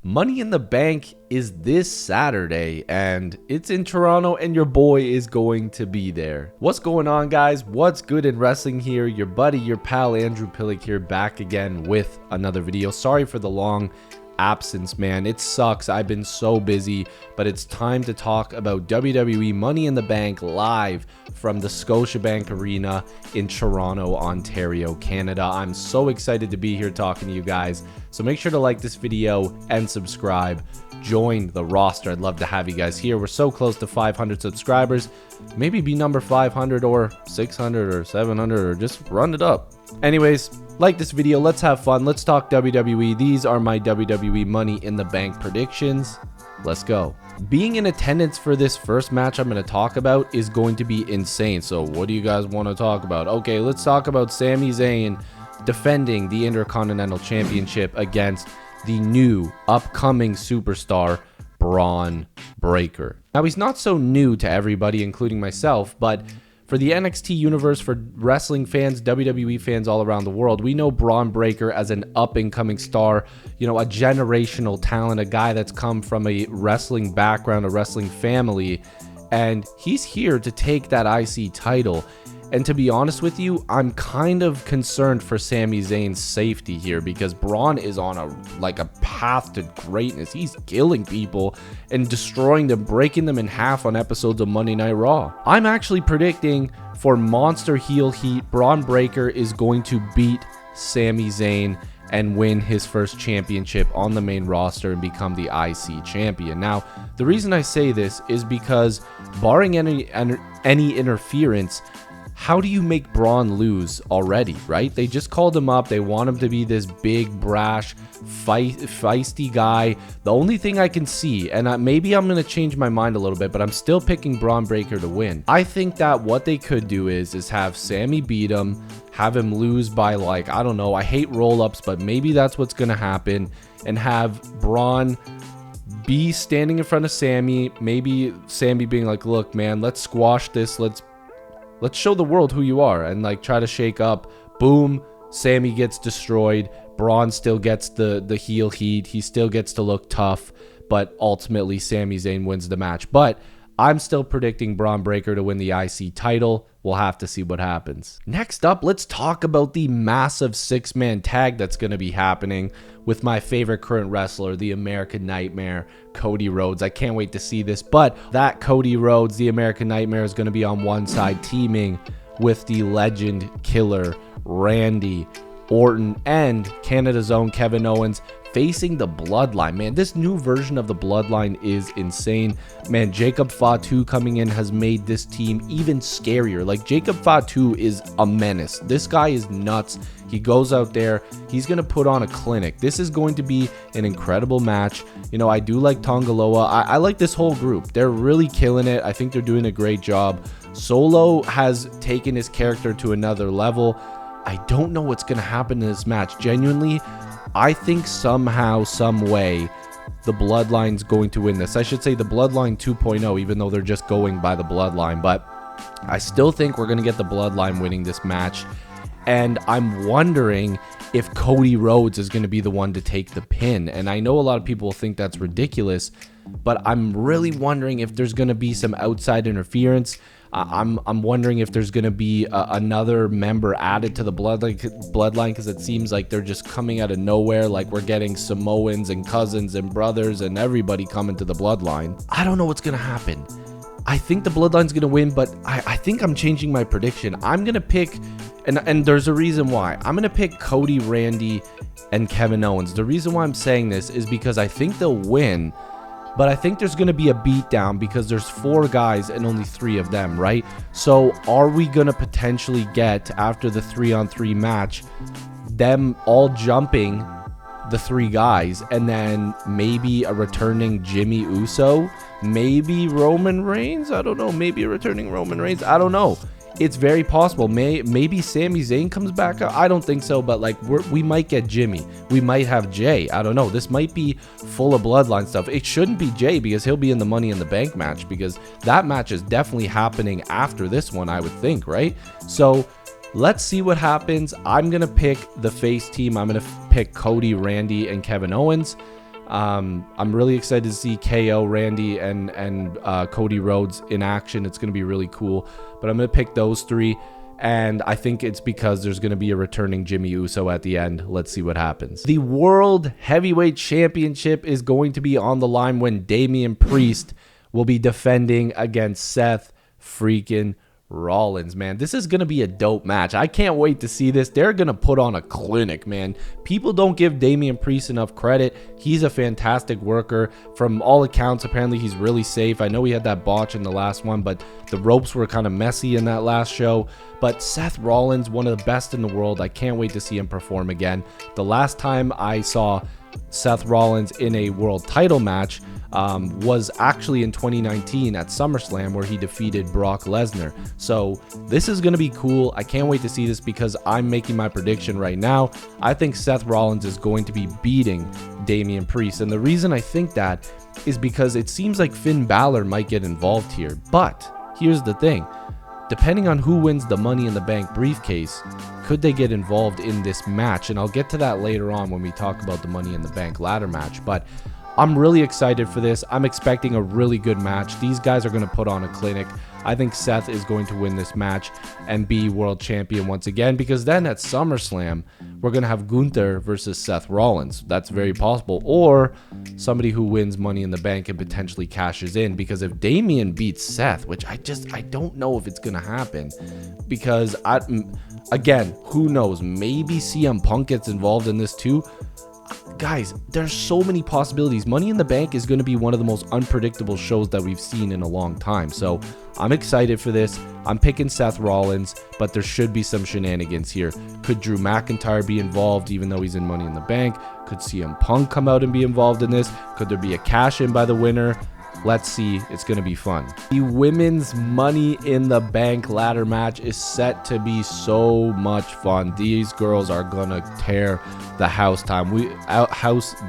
Money in the Bank is this Saturday, and it's in Toronto, and your boy is going to be there. What's going on, guys? What's good in wrestling here? Your buddy, your pal, Andrew Pillick here, back again with another video. Sorry for the long absence, man. It sucks. I've been so busy, but it's time to talk about WWE Money in the Bank live from the Scotiabank Arena in Toronto, Ontario, Canada. I'm so excited to be here talking to you guys. So make sure to like this video and subscribe. Join the roster. I'd love to have you guys here. We're so close to 500 subscribers. Maybe be number 500 or 600 or 700 or just run it up. Anyways, like this video. Let's have fun. Let's talk WWE. These are my WWE Money in the Bank predictions. Let's go. Being in attendance for this first match I'm going to talk about is going to be insane. So what do you guys want to talk about? Okay, let's talk about Sami Zayn defending the Intercontinental Championship against the new upcoming superstar Braun Breaker. Now, he's not so new to everybody, including myself, but for the NXT universe, for wrestling fans, WWE fans all around the world, we know Braun Breaker as an up-and-coming star, you know, a generational talent, a guy that's come from a wrestling background, a wrestling family, and he's here to take that IC title. And to be honest with you, I'm kind of concerned for Sami Zayn's safety here because Braun is on a path to greatness. He's killing people and destroying them, breaking them in half on episodes of Monday Night Raw. I'm actually predicting for Monster Heel Heat, Braun Breaker is going to beat Sami Zayn and win his first championship on the main roster and become the IC champion. Now, the reason I say this is because barring any interference, how do you make Braun lose already, right? They just called him up. They want him to be this big, brash, feisty guy. The only thing I can see, and maybe I'm going to change my mind a little bit, but I'm still picking Braun Breaker to win. I think that what they could do is have Sami beat him, have him lose by like, I don't know, I hate roll-ups, but maybe that's what's going to happen, and have Braun be standing in front of Sami, maybe Sami being like, look, man, let's squash this, let's show the world who you are, and like try to shake up. Boom, Sami gets destroyed. Braun still gets the heel heat. He still gets to look tough, but ultimately Sami Zayn wins the match. But I'm still predicting Braun Breaker to win the IC title. We'll have to see what happens. Next up, let's talk about the massive six-man tag that's going to be happening with my favorite current wrestler, the American Nightmare, Cody Rhodes. I can't wait to see this, but that Cody Rhodes, the American Nightmare, is going to be on one side teaming with the legend killer Randy Orton and Canada's own Kevin Owens, facing the Bloodline. Man, this new version of the Bloodline is insane. Man, Jacob Fatu coming in has made this team even scarier. Like, Jacob Fatu is a menace. This guy is nuts. He goes out there, he's going to put on a clinic. This is going to be an incredible match. You know, I do like Tongaloa. I like this whole group. They're really killing it. I think they're doing a great job. Solo has taken his character to another level. I don't know what's going to happen in this match. Genuinely, I think somehow, some way, the Bloodline's going to win this. I should say the Bloodline 2.0, even though they're just going by the Bloodline. But I still think we're going to get the Bloodline winning this match. And I'm wondering if Cody Rhodes is going to be the one to take the pin. And I know a lot of people think that's ridiculous, but I'm really wondering if there's going to be some outside interference. I'm wondering if there's going to be another member added to the bloodline, because it seems like they're just coming out of nowhere. Like, we're getting Samoans and cousins and brothers and everybody coming to the bloodline. I don't know what's going to happen. I think the bloodline's going to win, but I think I'm changing my prediction. I'm going to pick, and there's a reason why. I'm going to pick Cody, Randy, and Kevin Owens. The reason why I'm saying this is because I think they'll win, but I think there's going to be a beatdown because there's 4 guys and only 3 of them, right? So are we going to potentially get, after the 3-on-3 match, them all jumping the 3 guys, and then maybe a returning Jimmy Uso, maybe Roman Reigns? I don't know. Maybe a returning Roman Reigns. I don't know. It's very possible. Maybe Sami Zayn comes back. I don't think so, but like we might get Jimmy. We might have Jay. I don't know. This might be full of bloodline stuff. It shouldn't be Jay because he'll be in the Money in the Bank match, because that match is definitely happening after this one, I would think, right? So let's see what happens. I'm going to pick the face team. I'm going to pick Cody, Randy, and Kevin Owens. I'm really excited to see KO, Randy, and Cody Rhodes in action. It's going to be really cool. But I'm going to pick those three. And I think it's because there's going to be a returning Jimmy Uso at the end. Let's see what happens. The World Heavyweight Championship is going to be on the line when Damian Priest will be defending against Seth freaking Rollins, man. This is going to be a dope match. I can't wait to see this. They're going to put on a clinic, man. People don't give Damian Priest enough credit. He's a fantastic worker. From all accounts, apparently he's really safe. I know he had that botch in the last one, but the ropes were kind of messy in that last show. But Seth Rollins, one of the best in the world. I can't wait to see him perform again. The last time I saw Seth Rollins in a world title match was actually in 2019 at SummerSlam, where he defeated Brock Lesnar. So this is going to be cool. I can't wait to see this because I'm making my prediction right now. I think Seth Rollins is going to be beating Damian Priest. And the reason I think that is because it seems like Finn Balor might get involved here. But here's the thing. Depending on who wins the Money in the Bank briefcase, could they get involved in this match? And I'll get to that later on when we talk about the Money in the Bank ladder match. But I'm really excited for this. I'm expecting a really good match. These guys are going to put on a clinic. I think Seth is going to win this match and be world champion once again, because then at SummerSlam, we're going to have Gunther versus Seth Rollins. That's very possible. Or somebody who wins Money in the Bank and potentially cashes in, because if Damian beats Seth, which I don't know if it's going to happen, because again, who knows? Maybe CM Punk gets involved in this too. Guys, there's so many possibilities. Money in the Bank is going to be one of the most unpredictable shows that we've seen in a long time. So I'm excited for this. I'm picking Seth Rollins, but there should be some shenanigans here. Could Drew McIntyre be involved even though he's in Money in the Bank? Could CM Punk come out and be involved in this? Could there be a cash in by the winner? Let's see. It's going to be fun. The women's Money in the Bank ladder match is set to be so much fun. These girls are going to tear the house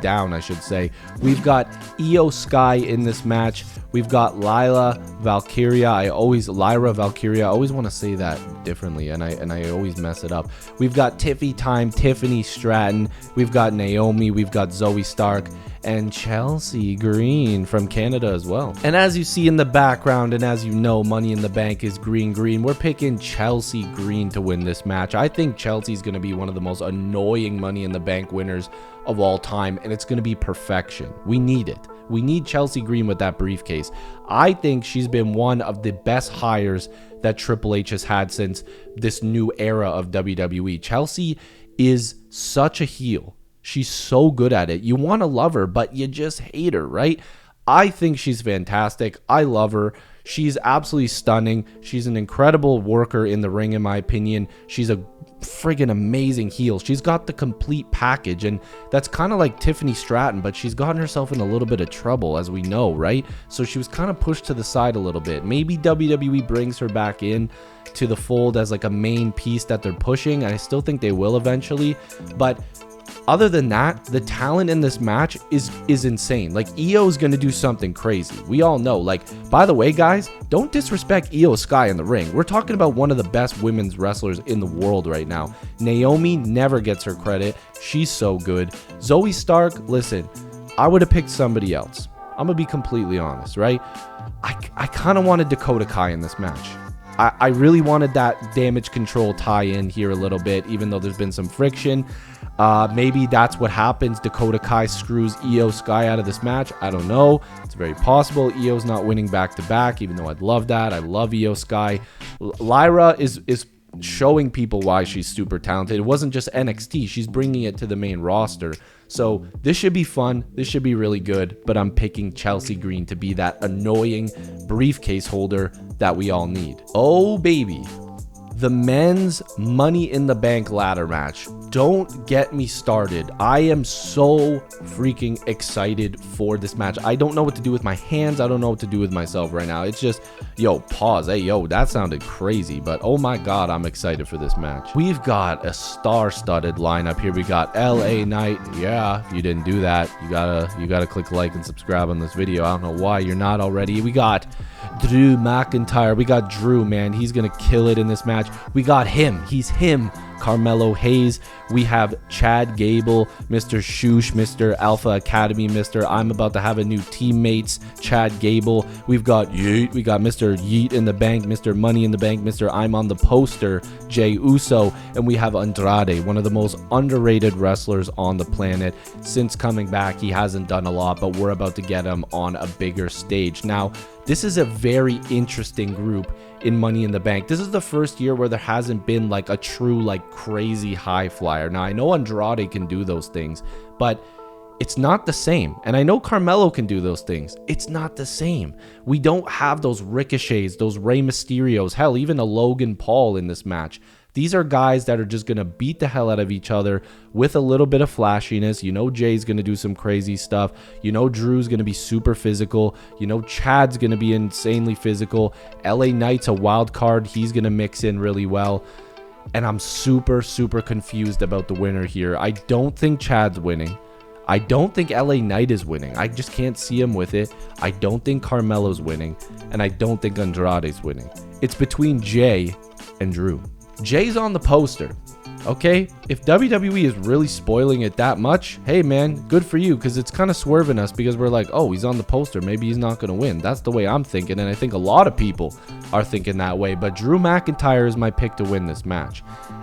down, I should say. We've got Io Sky in this match. We've got Lyra Valkyria. I always want to say that differently, and I always mess it up. We've got Tiffany Stratton. We've got Naomi. We've got Zoe Stark and Chelsea Green from Canada as well. And as you see in the background, and as you know, Money in the Bank is green. We're picking Chelsea Green to win this match. I think Chelsea's going to be one of the most annoying Money in the Bank winners of all time, and it's going to be perfection. We need it. We need Chelsea Green with that briefcase. I think she's been one of the best hires that Triple H has had since this new era of WWE. Chelsea is such a heel. She's so good at it. You want to love her, but you just hate her, right? I think she's fantastic. I love her. She's absolutely stunning. She's an incredible worker in the ring, in my opinion. She's a friggin' amazing heel. She's got the complete package, and that's kind of like Tiffany Stratton, but she's gotten herself in a little bit of trouble, as we know, right? So she was kind of pushed to the side a little bit. Maybe WWE brings her back in to the fold as like a main piece that they're pushing, and I still think they will eventually, but other than that, the talent in this match is insane. Like, Io is going to do something crazy. We all know. Like, by the way, guys, don't disrespect Io Sky in the ring. We're talking about one of the best women's wrestlers in the world right now. Naomi never gets her credit. She's so good. Zoe Stark, listen, I would have picked somebody else. I'm going to be completely honest, right? I kind of wanted Dakota Kai in this match. I really wanted that Damage Control tie-in here a little bit, even though there's been some friction. Maybe that's what happens. Dakota Kai screws Io Sky out of this match. I don't know. It's very possible. Io's not winning back-to-back, even though I'd love that. I love Io Sky. Lyra is showing people why she's super talented. It wasn't just NXT. She's bringing it to the main roster. So this should be fun. This should be really good. But I'm picking Chelsea Green to be that annoying briefcase holder that we all need. Oh, baby. The men's Money in the Bank ladder match. Don't get me started. I am so freaking excited for this match. I don't know what to do with my hands. I don't know what to do with myself right now. It's just, yo, pause. Hey, yo, that sounded crazy. But oh my God, I'm excited for this match. We've got a star-studded lineup here. We got LA Knight. Yeah, if you didn't do that, you gotta click like and subscribe on this video. I don't know why you're not already. We got Drew McIntyre. We got Drew, man. He's gonna kill it in this match. We got him. He's him. Carmelo Hayes. We have Chad Gable, Mr. Shoosh, Mr. Alpha Academy, Mr. I'm about to have a new teammates, Chad Gable. We've got Yeet. We got Mr. Yeet in the Bank, Mr. Money in the Bank, Mr. I'm on the poster, Jey Uso. And we have Andrade, one of the most underrated wrestlers on the planet. Since coming back, he hasn't done a lot, but we're about to get him on a bigger stage. Now, this is a very interesting group in Money in the Bank. This is the first year where there hasn't been like a true like crazy high flyer. Now, I know Andrade can do those things, but it's not the same. And I know Carmelo can do those things. It's not the same. We don't have those Ricochets, those Rey Mysterios, hell, even a Logan Paul in this match. These are guys that are just going to beat the hell out of each other with a little bit of flashiness. You know Jay's going to do some crazy stuff. You know Drew's going to be super physical. You know Chad's going to be insanely physical. LA Knight's a wild card. He's going to mix in really well. And I'm super, super confused about the winner here. I don't think Chad's winning. I don't think LA Knight is winning. I just can't see him with it. I don't think Carmelo's winning. And I don't think Andrade's winning. It's between Jay and Drew. Jay's on the poster, okay? If WWE is really spoiling it that much, hey man, good for you, because it's kind of swerving us because we're like, oh, he's on the poster, maybe he's not going to win. That's the way I'm thinking, and I think a lot of people are thinking that way, but Drew McIntyre is my pick to win this match.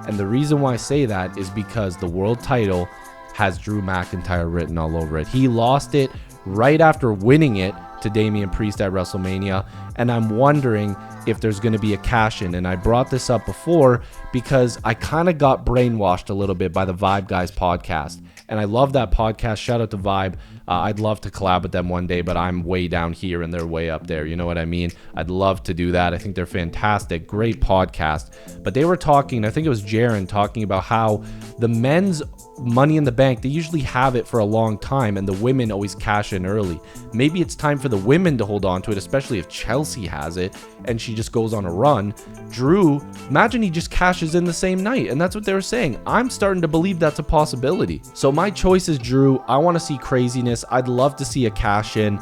And the reason why I say that is because the world title has Drew McIntyre written all over it. He lost it right after winning it to Damian Priest at WrestleMania, and I'm wondering if there's going to be a cash-in. And I brought this up before because I kind of got brainwashed a little bit by the Vibe Guys podcast, and I love that podcast. Shout out to Vibe. I'd love to collab with them one day, but I'm way down here and they're way up there. You know what I mean? I'd love to do that. I think they're fantastic. Great podcast. But they were talking, I think it was Jaron, talking about how the men's Money in the Bank, they usually have it for a long time and the women always cash in early. Maybe it's time for the women to hold on to it, especially if Chelsea has it and she just goes on a run. Drew, imagine he just cashes in the same night, and that's what they were saying. I'm starting to believe that's a possibility. So my choice is Drew. I want to see craziness. I'd love to see a cash in.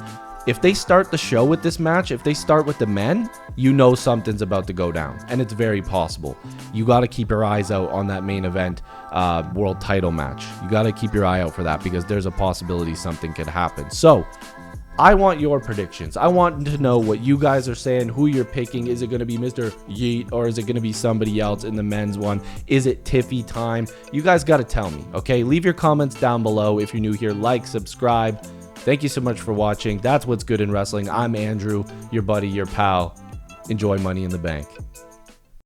If they start the show with this match, if they start with the men, you know something's about to go down, and it's very possible. You got to keep your eyes out on that main event world title match. You got to keep your eye out for that because there's a possibility something could happen. So I want your predictions. I want to know what you guys are saying, who you're picking. Is it going to be Mr. Yeet or is it going to be somebody else in the men's one? Is it Tiffy time? You guys got to tell me, okay? Leave your comments down below. If you're new here, like, subscribe. Thank you so much for watching. That's what's good in wrestling. I'm Andrew, your buddy, your pal. Enjoy Money in the Bank.